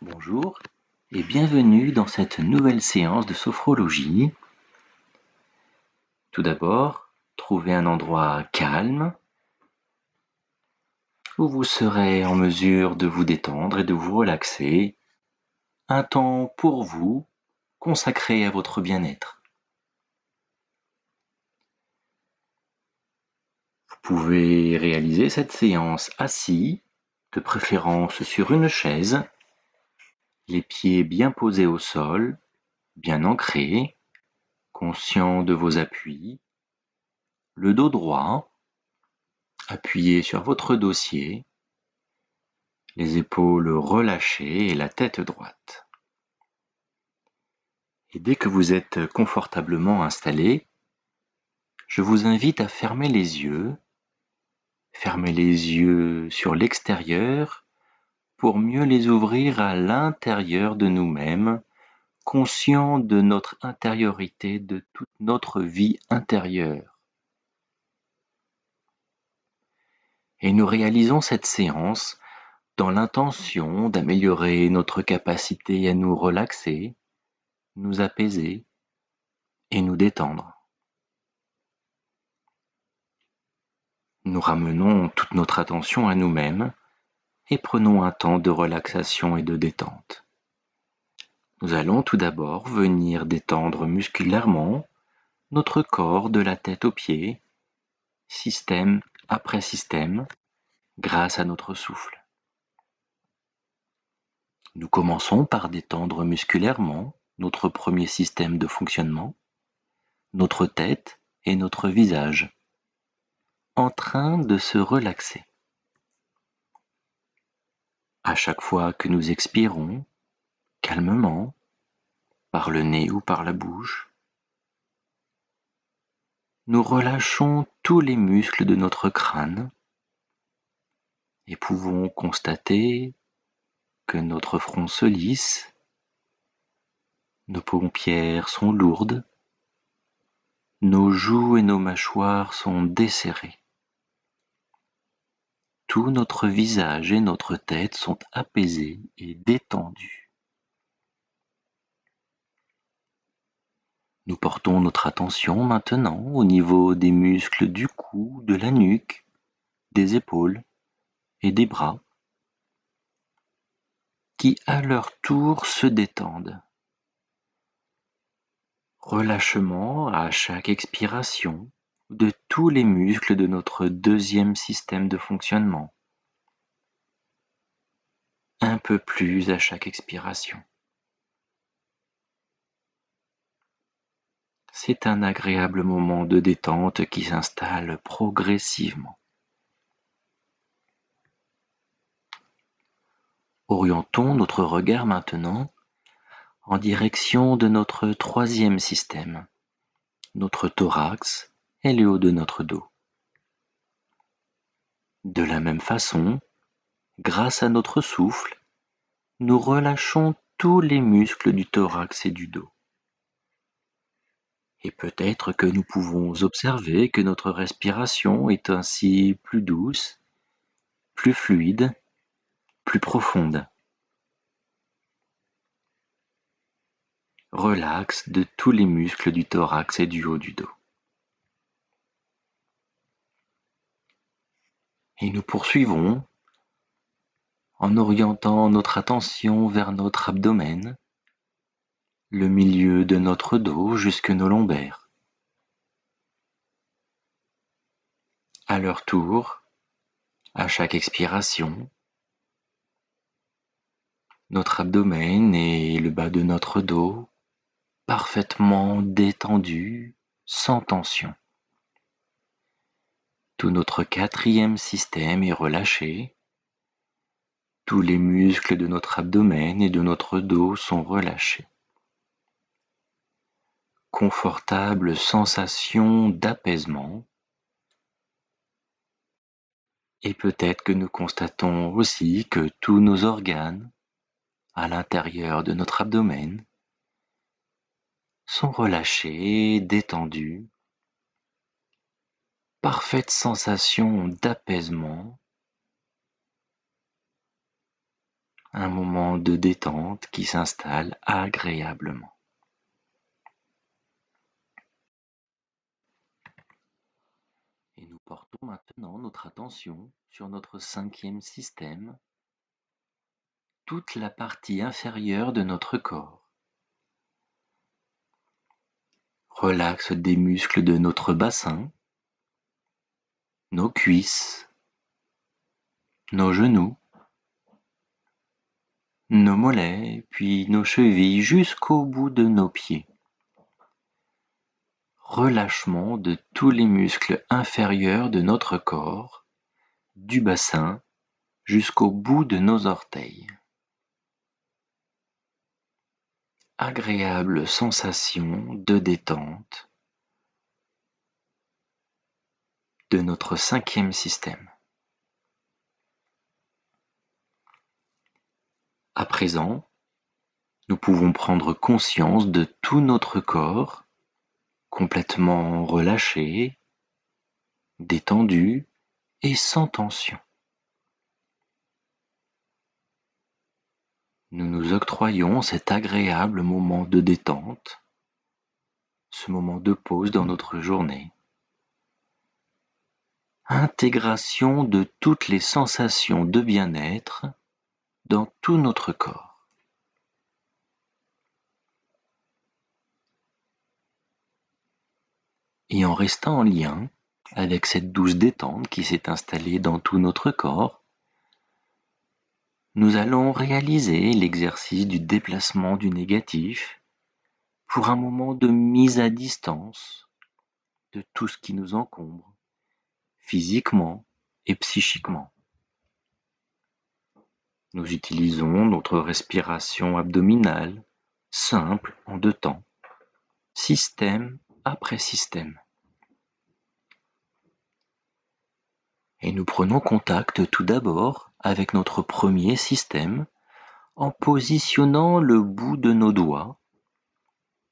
Bonjour et bienvenue dans cette nouvelle séance de sophrologie. Tout d'abord, trouvez un endroit calme où vous serez en mesure de vous détendre et de vous relaxer. Un temps pour vous, consacré à votre bien-être. Vous pouvez réaliser cette séance assis, de préférence sur une chaise, les pieds bien posés au sol, bien ancrés, conscient de vos appuis, le dos droit, appuyé sur votre dossier, les épaules relâchées et la tête droite. Et dès que vous êtes confortablement installé, je vous invite à fermer les yeux sur l'extérieur pour mieux les ouvrir à l'intérieur de nous-mêmes, conscients de notre intériorité, de toute notre vie intérieure. Et nous réalisons cette séance dans l'intention d'améliorer notre capacité à nous relaxer, nous apaiser et nous détendre. Nous ramenons toute notre attention à nous-mêmes et prenons un temps de relaxation et de détente. Nous allons tout d'abord venir détendre musculairement notre corps de la tête aux pieds, système après système, grâce à notre souffle. Nous commençons par détendre musculairement notre premier système de fonctionnement, notre tête et notre visage, en train de se relaxer. À chaque fois que nous expirons, calmement, par le nez ou par la bouche, nous relâchons tous les muscles de notre crâne et pouvons constater que notre front se lisse, nos paupières sont lourdes, nos joues et nos mâchoires sont desserrées. Tout notre visage et notre tête sont apaisés et détendus. Nous portons notre attention maintenant au niveau des muscles du cou, de la nuque, des épaules et des bras, qui à leur tour se détendent. Relâchement à chaque expiration de tous les muscles de notre deuxième système de fonctionnement. Un peu plus à chaque expiration. C'est un agréable moment de détente qui s'installe progressivement. Orientons notre regard maintenant en direction de notre troisième système, notre thorax et le haut de notre dos. De la même façon, grâce à notre souffle, nous relâchons tous les muscles du thorax et du dos. Et peut-être que nous pouvons observer que notre respiration est ainsi plus douce, plus fluide, plus profonde. Relaxe de tous les muscles du thorax et du haut du dos. Et nous poursuivons en orientant notre attention vers notre abdomen, le milieu de notre dos jusque nos lombaires. À leur tour, à chaque expiration, notre abdomen et le bas de notre dos parfaitement détendus, sans tension. Tout notre quatrième système est relâché. Tous les muscles de notre abdomen et de notre dos sont relâchés. Confortable sensation d'apaisement. Et peut-être que nous constatons aussi que tous nos organes, à l'intérieur de notre abdomen, sont relâchés, détendus. Parfaite sensation d'apaisement. un moment de détente qui s'installe agréablement. Et nous portons maintenant notre attention sur notre 5e système, toute la partie inférieure de notre corps. Relaxe des muscles de notre bassin, nos cuisses, nos genoux, nos mollets, puis nos chevilles jusqu'au bout de nos pieds. Relâchement de tous les muscles inférieurs de notre corps, du bassin jusqu'au bout de nos orteils. Agréable sensation de détente de notre 5e système. À présent, nous pouvons prendre conscience de tout notre corps, complètement relâché, détendu et sans tension. Nous nous octroyons cet agréable moment de détente, ce moment de pause dans notre journée. Intégration de toutes les sensations de bien-être dans tout notre corps. Et en restant en lien avec cette douce détente qui s'est installée dans tout notre corps, nous allons réaliser l'exercice du déplacement du négatif pour un moment de mise à distance de tout ce qui nous encombre, physiquement et psychiquement. Nous utilisons notre respiration abdominale, simple en 2 temps, système après système. Et nous prenons contact tout d'abord avec notre premier système en positionnant le bout de nos doigts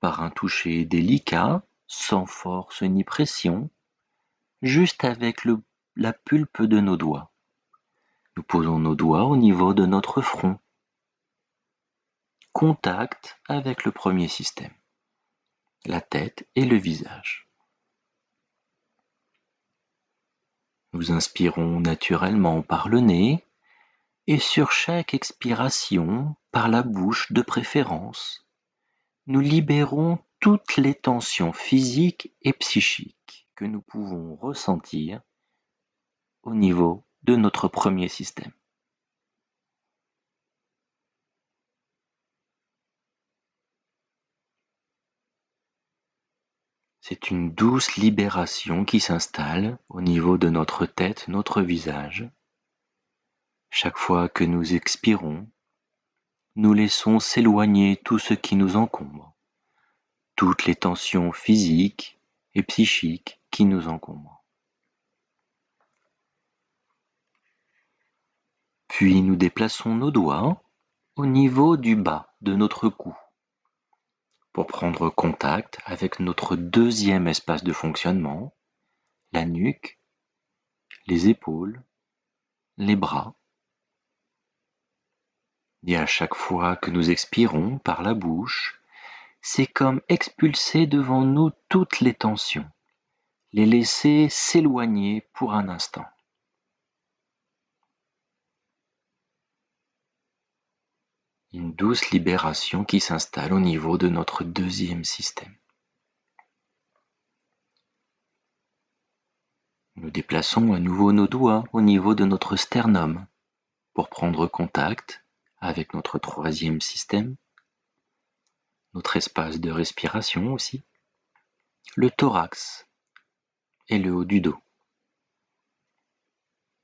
par un toucher délicat, sans force ni pression, juste avec la pulpe de nos doigts. Nous posons nos doigts au niveau de notre front. Contact avec le premier système, la tête et le visage. Nous inspirons naturellement par le nez et sur chaque expiration, par la bouche de préférence, nous libérons toutes les tensions physiques et psychiques que nous pouvons ressentir au niveau de notre premier système. C'est une douce libération qui s'installe au niveau de notre tête, notre visage. Chaque fois que nous expirons, nous laissons s'éloigner tout ce qui nous encombre, toutes les tensions physiques et psychiques qui nous encombrent. Puis nous déplaçons nos doigts au niveau du bas de notre cou pour prendre contact avec notre 2e espace de fonctionnement, la nuque, les épaules, les bras. Et à chaque fois que nous expirons par la bouche, c'est comme expulser devant nous toutes les tensions, les laisser s'éloigner pour un instant. Une douce libération qui s'installe au niveau de notre 2e système. Nous déplaçons à nouveau nos doigts au niveau de notre sternum pour prendre contact avec notre 3e système, notre espace de respiration aussi, le thorax et le haut du dos.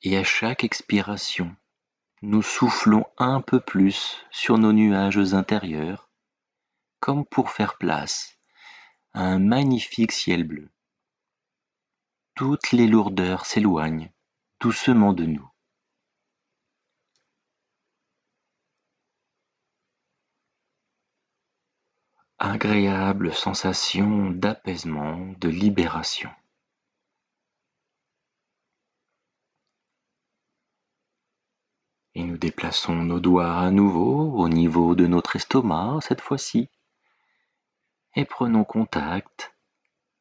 Et à chaque expiration, nous soufflons un peu plus sur nos nuages intérieurs, comme pour faire place à un magnifique ciel bleu. Toutes les lourdeurs s'éloignent doucement de nous. Agréable sensation d'apaisement, de libération. Et nous Nous déplaçons nos doigts à nouveau au niveau de notre estomac cette fois-ci et prenons contact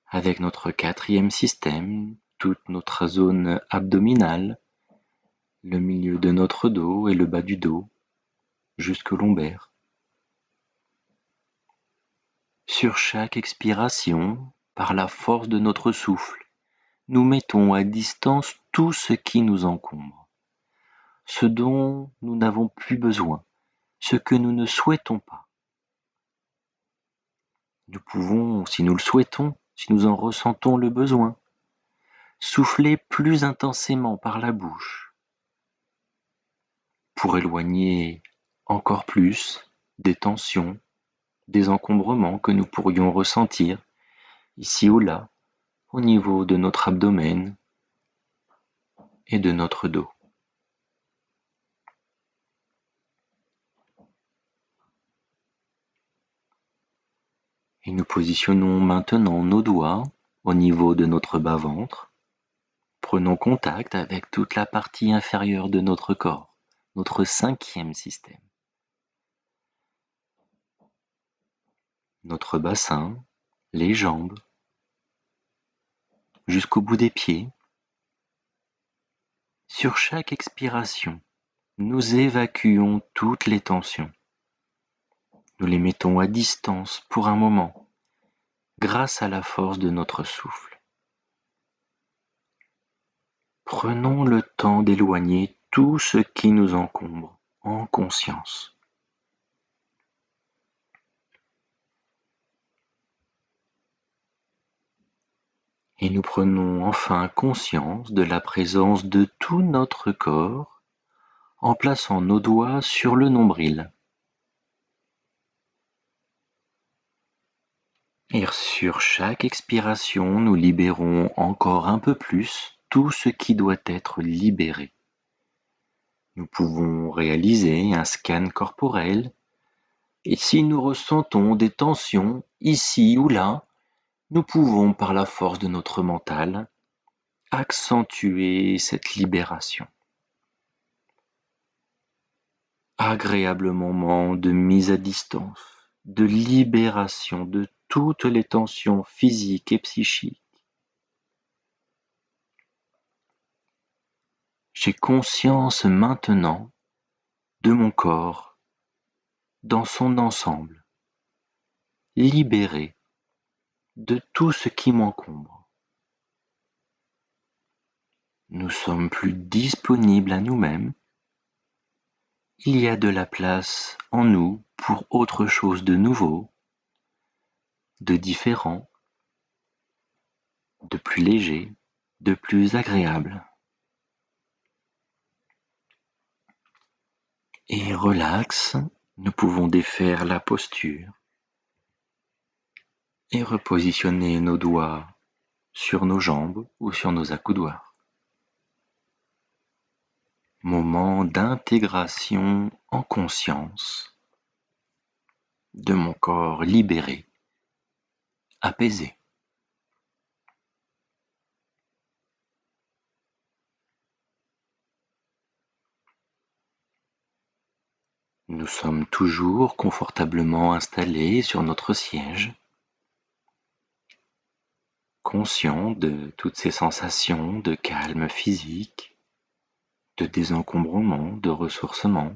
avec notre quatrième système, toute notre zone abdominale, le milieu de notre dos et le bas du dos, jusqu'au lombaire. Sur chaque expiration, par la force de notre souffle, nous mettons à distance tout ce qui nous encombre, ce dont nous n'avons plus besoin, ce que nous ne souhaitons pas. Nous pouvons, si nous le souhaitons, si nous en ressentons le besoin, souffler plus intensément par la bouche pour éloigner encore plus des tensions, des encombrements que nous pourrions ressentir ici ou là, au niveau de notre abdomen et de notre dos. Et nous positionnons maintenant nos doigts au niveau de notre bas-ventre. Prenons contact avec toute la partie inférieure de notre corps, notre cinquième système. Notre bassin, les jambes, jusqu'au bout des pieds. Sur chaque expiration, nous évacuons toutes les tensions. Nous les mettons à distance pour un moment, grâce à la force de notre souffle. Prenons le temps d'éloigner tout ce qui nous encombre en conscience. Et nous prenons enfin conscience de la présence de tout notre corps en plaçant nos doigts sur le nombril. Et sur chaque expiration, nous libérons encore un peu plus tout ce qui doit être libéré. Nous pouvons réaliser un scan corporel et si nous ressentons des tensions ici ou là, nous pouvons, par la force de notre mental, accentuer cette libération. Agréable moment de mise à distance, de libération de toutes les tensions physiques et psychiques. J'ai conscience maintenant de mon corps dans son ensemble, libéré de tout ce qui m'encombre. Nous sommes plus disponibles à nous-mêmes. Il y a de la place en nous pour autre chose de nouveau, de différent, de plus léger, de plus agréable. Et relax, nous pouvons défaire la posture et repositionner nos doigts sur nos jambes ou sur nos accoudoirs. Moment d'intégration en conscience de mon corps libéré, apaisé. Nous sommes toujours confortablement installés sur notre siège, conscients de toutes ces sensations de calme physique, de désencombrement, de ressourcement.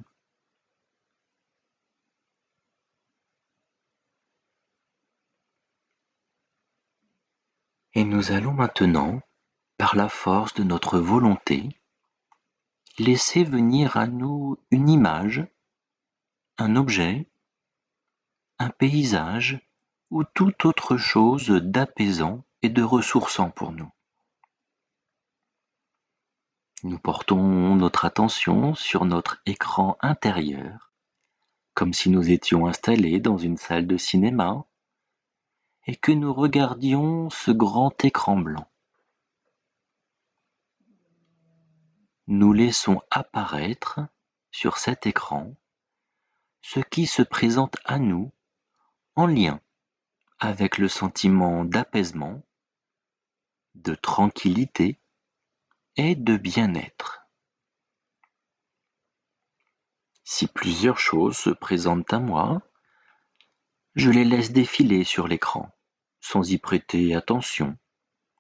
Et nous allons maintenant, par la force de notre volonté, laisser venir à nous une image, un objet, un paysage ou toute autre chose d'apaisant et de ressourçant pour nous. Nous portons notre attention sur notre écran intérieur, comme si nous étions installés dans une salle de cinéma et que nous regardions ce grand écran blanc. Nous laissons apparaître sur cet écran ce qui se présente à nous en lien avec le sentiment d'apaisement, de tranquillité et de bien-être. Si plusieurs choses se présentent à moi, je les laisse défiler sur l'écran, sans y prêter attention,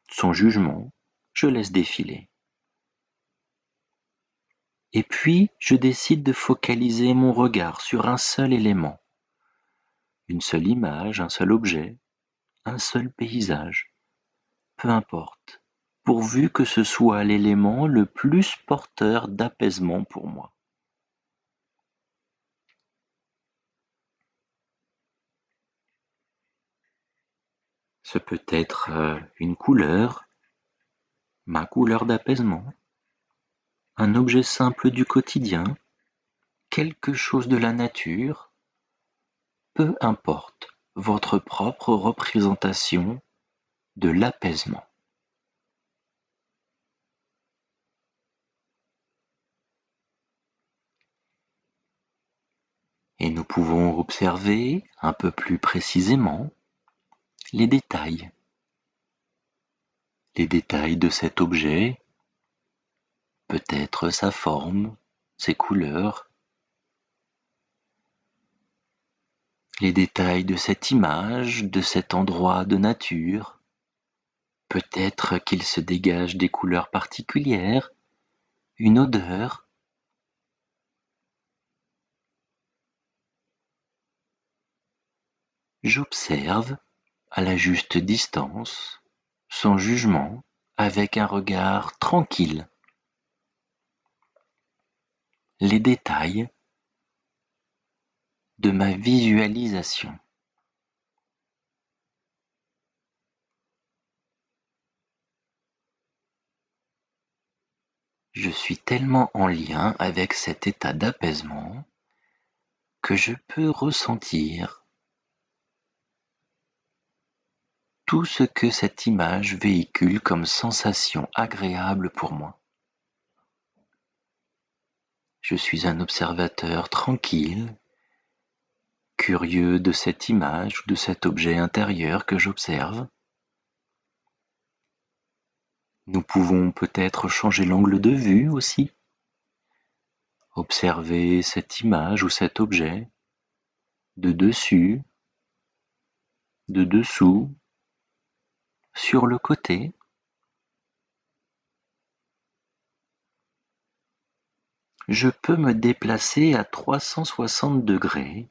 sans jugement, je laisse défiler. Et puis, je décide de focaliser mon regard sur un seul élément, une seule image, un seul objet, un seul paysage, peu importe, pourvu que ce soit l'élément le plus porteur d'apaisement pour moi. Ce peut être une couleur, ma couleur d'apaisement, un objet simple du quotidien, quelque chose de la nature, peu importe, votre propre représentation de l'apaisement. Et nous pouvons observer un peu plus précisément les détails. Les détails de cet objet, peut-être sa forme, ses couleurs, les détails de cette image, de cet endroit de nature. Peut-être qu'il se dégage des couleurs particulières, une odeur. J'observe à la juste distance, sans jugement, avec un regard tranquille. Les détails de ma visualisation. Je suis tellement en lien avec cet état d'apaisement que je peux ressentir tout ce que cette image véhicule comme sensation agréable pour moi. Je suis un observateur tranquille, curieux de cette image ou de cet objet intérieur que j'observe. Nous pouvons peut-être changer l'angle de vue aussi. Observer cette image ou cet objet de dessus, de dessous, sur le côté. Je peux me déplacer à 360 degrés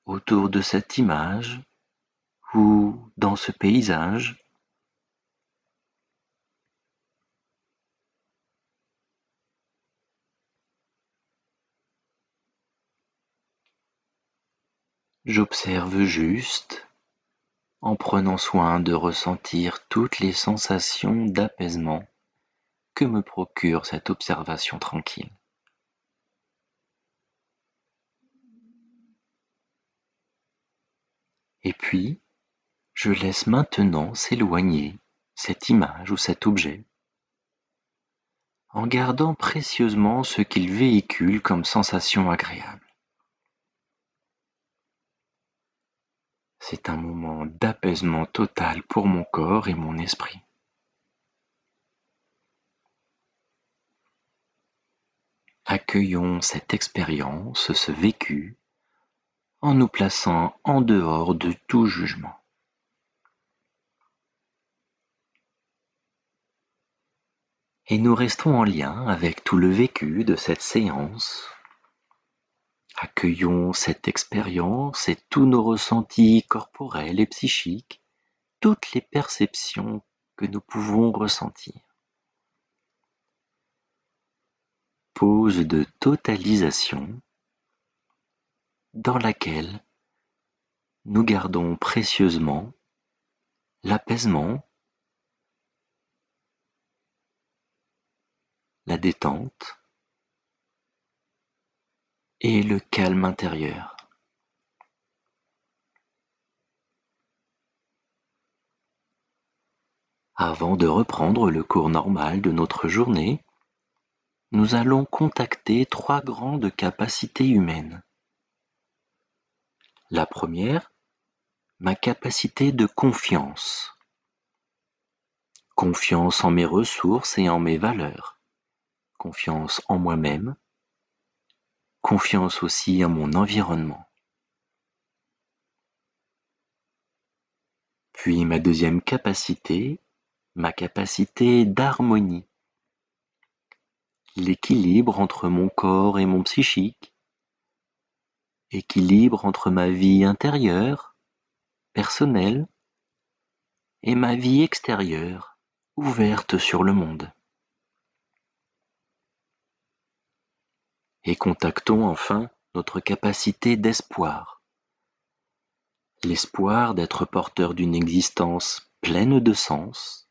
autour de cette image ou dans ce paysage. J'observe juste en prenant soin de ressentir toutes les sensations d'apaisement que me procure cette observation tranquille. Et puis, je laisse maintenant s'éloigner cette image ou cet objet, en gardant précieusement ce qu'il véhicule comme sensation agréable. C'est un moment d'apaisement total pour mon corps et mon esprit. Accueillons cette expérience, ce vécu, en nous plaçant en dehors de tout jugement. Et nous restons en lien avec tout le vécu de cette séance. Accueillons cette expérience et tous nos ressentis corporels et psychiques, toutes les perceptions que nous pouvons ressentir. Pause de totalisation dans laquelle nous gardons précieusement l'apaisement, la détente et le calme intérieur. Avant de reprendre le cours normal de notre journée, nous allons contacter 3 grandes capacités humaines. La première, ma capacité de confiance. Confiance en mes ressources et en mes valeurs. Confiance en moi-même confiance aussi à mon environnement. Puis ma deuxième capacité, ma capacité d'harmonie. L'équilibre entre mon corps et mon psychique, équilibre entre ma vie intérieure, personnelle, et ma vie extérieure, ouverte sur le monde. Et contactons enfin notre capacité d'espoir. L'espoir d'être porteur d'une existence pleine de sens,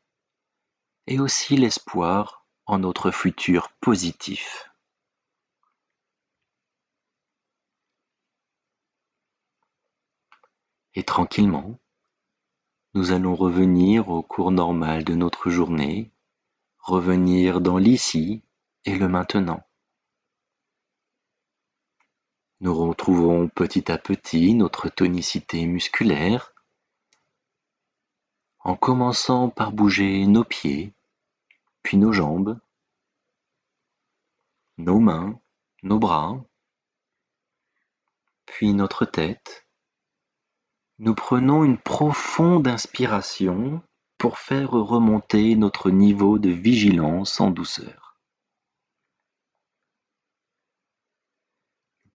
et aussi l'espoir en notre futur positif. Et tranquillement, nous allons revenir au cours normal de notre journée, revenir dans l'ici et le maintenant. Nous retrouvons petit à petit notre tonicité musculaire en commençant par bouger nos pieds, puis nos jambes, nos mains, nos bras, puis notre tête. Nous prenons une profonde inspiration pour faire remonter notre niveau de vigilance en douceur.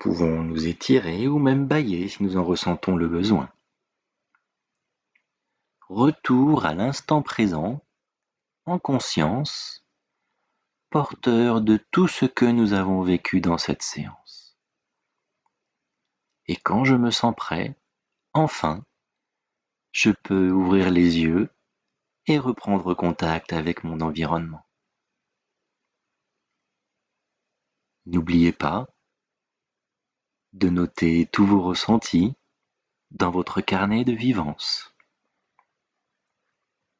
Nous pouvons nous étirer ou même bâiller si nous en ressentons le besoin. Retour à l'instant présent, en conscience, porteur de tout ce que nous avons vécu dans cette séance. Et quand je me sens prêt, enfin, je peux ouvrir les yeux et reprendre contact avec mon environnement. N'oubliez pas de noter tous vos ressentis dans votre carnet de vivance.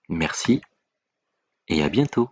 Merci et à bientôt.